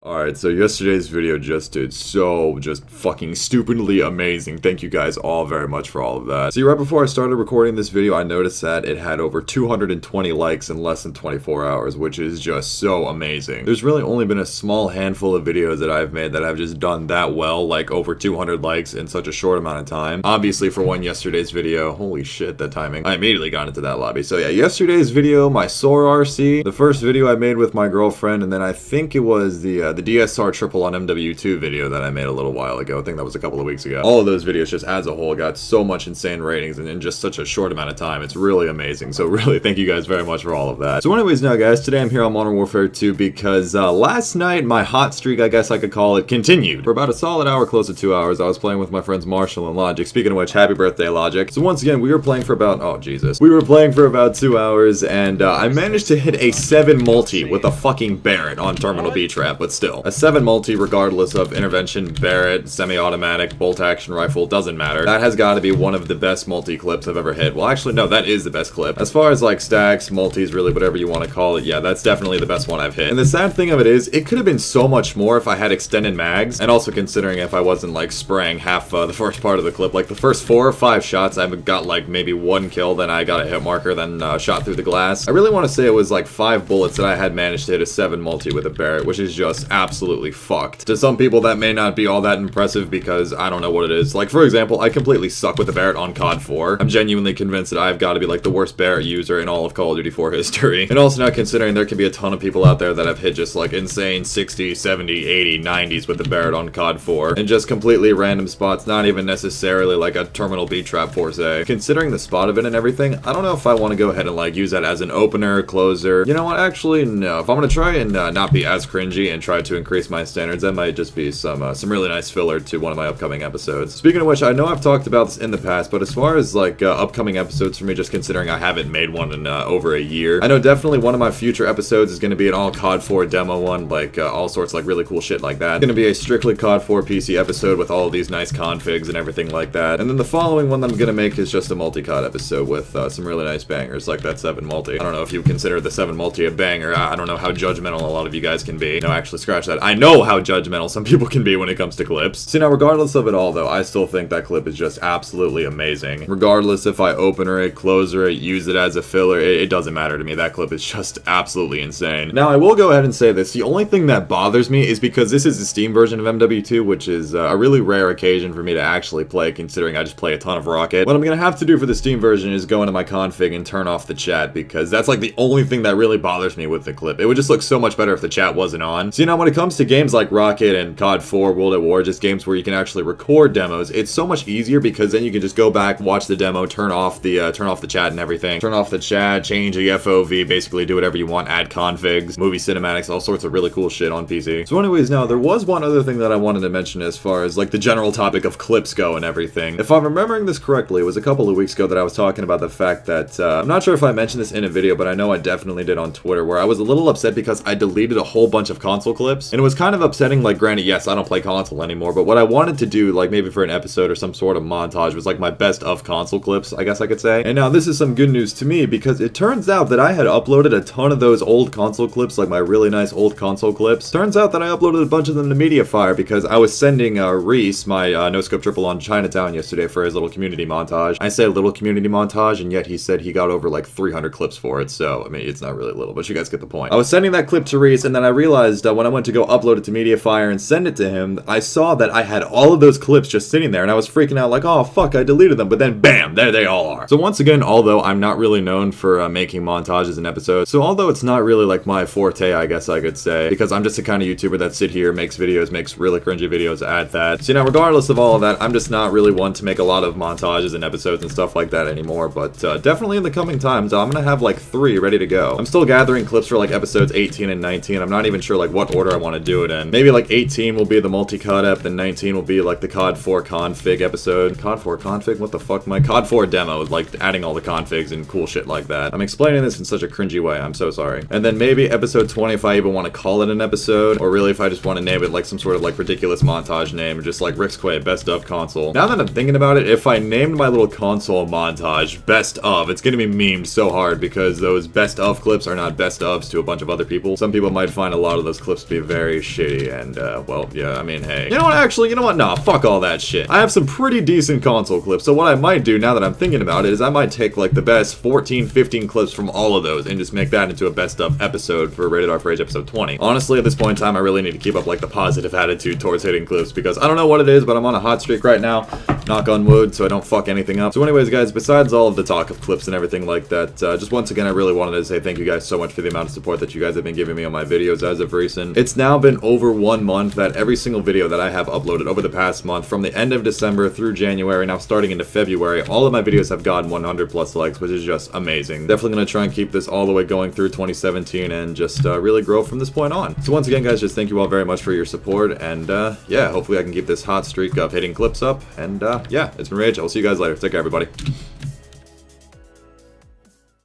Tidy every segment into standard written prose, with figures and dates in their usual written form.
Alright, so yesterday's video just did just fucking stupidly amazing. Thank you guys all very much for all of that. See, right before I started recording this video, I noticed that it had over 220 likes in less than 24 hours, which is just so amazing. There's really only been a small handful of videos that I've made that have just done that well, like over 200 likes in such a short amount of time. Obviously, for yesterday's video, holy shit, that timing. I immediately got into that lobby. So yeah, yesterday's video, my Soar RC, the first video I made with my girlfriend, and then I think it was the DSR triple on Mw2 video that I made a little while ago. I think that was a couple of weeks ago. All of those videos just as a whole got so much insane ratings and in just such a short amount of time. It's really amazing. So really thank you guys very much for all of that. So anyways, now guys, today I'm here on Modern Warfare 2 because last night my hot streak, I guess I could call it, continued. For about a solid hour, close to 2 hours, I was playing with my friends Marshall and Logic. Speaking of which, happy birthday, Logic. So once again, we were playing for about, oh Jesus. We were playing for about 2 hours and I managed to hit a 7 multi with a fucking Barrett on Terminal B trap, but still. A 7 multi regardless of intervention, Barrett, semi-automatic, bolt action rifle, doesn't matter. That has got to be one of the best multi clips I've ever hit. Well, actually, no, that is the best clip. As far as like stacks, multis, really whatever you want to call it, yeah, that's definitely the best one I've hit. And the sad thing of it is, it could have been so much more if I had extended mags, and also considering if I wasn't like spraying half the first part of the clip. Like the first 4 or 5 shots, I've got like maybe 1 kill, then I got a hit marker, then shot through the glass. I really want to say it was like 5 bullets that I had managed to hit a 7 multi with a Barrett, which is just absolutely fucked. To some people that may not be all that impressive because I don't know what it is. Like for example, I completely suck with the Barrett on COD 4. I'm genuinely convinced that I've got to be like the worst Barrett user in all of Call of Duty 4 history. And also not considering there can be a ton of people out there that have hit just like insane 60, 70, 80, 90s with the Barrett on COD 4. And just completely random spots, not even necessarily like a Terminal B trap for say. Considering the spot of it and everything, I don't know if I want to go ahead and like use that as an opener, closer. You know what, actually no. If I'm gonna try and not be as cringy and try to increase my standards, that might just be some really nice filler to one of my upcoming episodes. Speaking of which, I know I've talked about this in the past, but as far as like upcoming episodes for me, just considering I haven't made one in over a year, I know definitely one of my future episodes is going to be an all COD 4 demo one, like all sorts like really cool shit like that. It's going to be a strictly COD 4 PC episode with all of these nice configs and everything like that. And then the following one that I'm going to make is just a multi-COD episode with some really nice bangers like that 7 multi. I don't know if you consider the 7 multi a banger. I don't know how judgmental a lot of you guys can be. No, actually scratch that. I know how judgmental some people can be when it comes to clips. See, now regardless of it all though, I still think that clip is just absolutely amazing. Regardless if I opener it, closer it, use it as a filler, it doesn't matter to me. That clip is just absolutely insane. Now I will go ahead and say this, the only thing that bothers me is because this is the Steam version of Mw2, which is a really rare occasion for me to actually play considering I just play a ton of Rocket. What I'm gonna have to do for the Steam version is go into my config and turn off the chat because that's like the only thing that really bothers me with the clip. It would just look so much better if the chat wasn't on. So you know, when it comes to games like Rocket and COD 4, World at War, just games where you can actually record demos, it's so much easier because then you can just go back, watch the demo, turn off the chat and everything. Turn off the chat, change the FOV, basically do whatever you want, add configs, movie cinematics, all sorts of really cool shit on PC. So anyways, now there was one other thing that I wanted to mention as far as like the general topic of clips go and everything. If I'm remembering this correctly, it was a couple of weeks ago that I was talking about the fact that, I'm not sure if I mentioned this in a video, but I know I definitely did on Twitter, where I was a little upset because I deleted a whole bunch of console clips. And it was kind of upsetting, like granted, yes, I don't play console anymore, but what I wanted to do, like maybe for an episode or some sort of montage, was like my best of console clips, I guess I could say. And now this is some good news to me because it turns out that I had uploaded a ton of those old console clips, like my really nice old console clips. Turns out that I uploaded a bunch of them to Mediafire because I was sending Rxqe, my no-scope triple on Chinatown yesterday for his little community montage. I say little community montage, and yet he said he got over like 300 clips for it, so I mean, it's not really little, but you guys get the point. I was sending that clip to Rxqe, and then I realized when I went to go upload it to Mediafire and send it to him, I saw that I had all of those clips just sitting there, and I was freaking out like, oh fuck, I deleted them, but then bam, there they all are. So once again, although I'm not really known for making montages and episodes, so although it's not really like my forte, I guess I could say, because I'm just the kind of YouTuber that sit here, makes videos, makes really cringy videos, add that. So you know, regardless of all of that, I'm just not really one to make a lot of montages and episodes and stuff like that anymore, but definitely in the coming times, I'm gonna have like 3 ready to go. I'm still gathering clips for like episodes 18 and 19. I'm not even sure like what order I want to do it in. Maybe like 18 will be the multi-COD ep, then 19 will be like the COD 4 config episode. COD 4 config? What the fuck? My COD 4 demo, like adding all the configs and cool shit like that. I'm explaining this in such a cringy way, I'm so sorry. And then maybe episode 20 if I even want to call it an episode, or really if I just want to name it like some sort of like ridiculous montage name, just like Rxqe best of console. Now that I'm thinking about it, if I named my little console montage best of, it's gonna be memed so hard because those best of clips are not best ofs to a bunch of other people. Some people might find a lot of those clips to be be very shitty, and, well, yeah, I mean, hey. You know what, actually, you know what? Nah, fuck all that shit. I have some pretty decent console clips, so what I might do, now that I'm thinking about it, is I might take, like, the best 14, 15 clips from all of those, and just make that into a best of episode for Rated R for Age episode 20. Honestly, at this point in time, I really need to keep up, like, the positive attitude towards hitting clips, because I don't know what it is, but I'm on a hot streak right now. Knock on wood, so I don't fuck anything up. So anyways, guys, besides all of the talk of clips and everything like that, just once again, I really wanted to say thank you guys so much for the amount of support that you guys have been giving me on my videos as of recent. It's now been over 1 month that every single video that I have uploaded over the past month, from the end of December through January, now starting into February, all of my videos have gotten 100 plus likes, which is just amazing. Definitely gonna try and keep this all the way going through 2017 and just really grow from this point on. So once again, guys, just thank you all very much for your support, and yeah, hopefully I can keep this hot streak of hitting clips up, and yeah, it's been Rage. I'll see you guys later. Take care, everybody.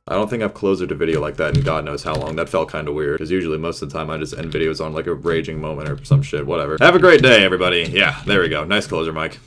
I don't think I've closed a video like that in God knows how long. That felt kind of weird, because usually most of the time I just end videos on like a raging moment or some shit, whatever. Have a great day, everybody. Yeah, there we go. Nice closer, Mike.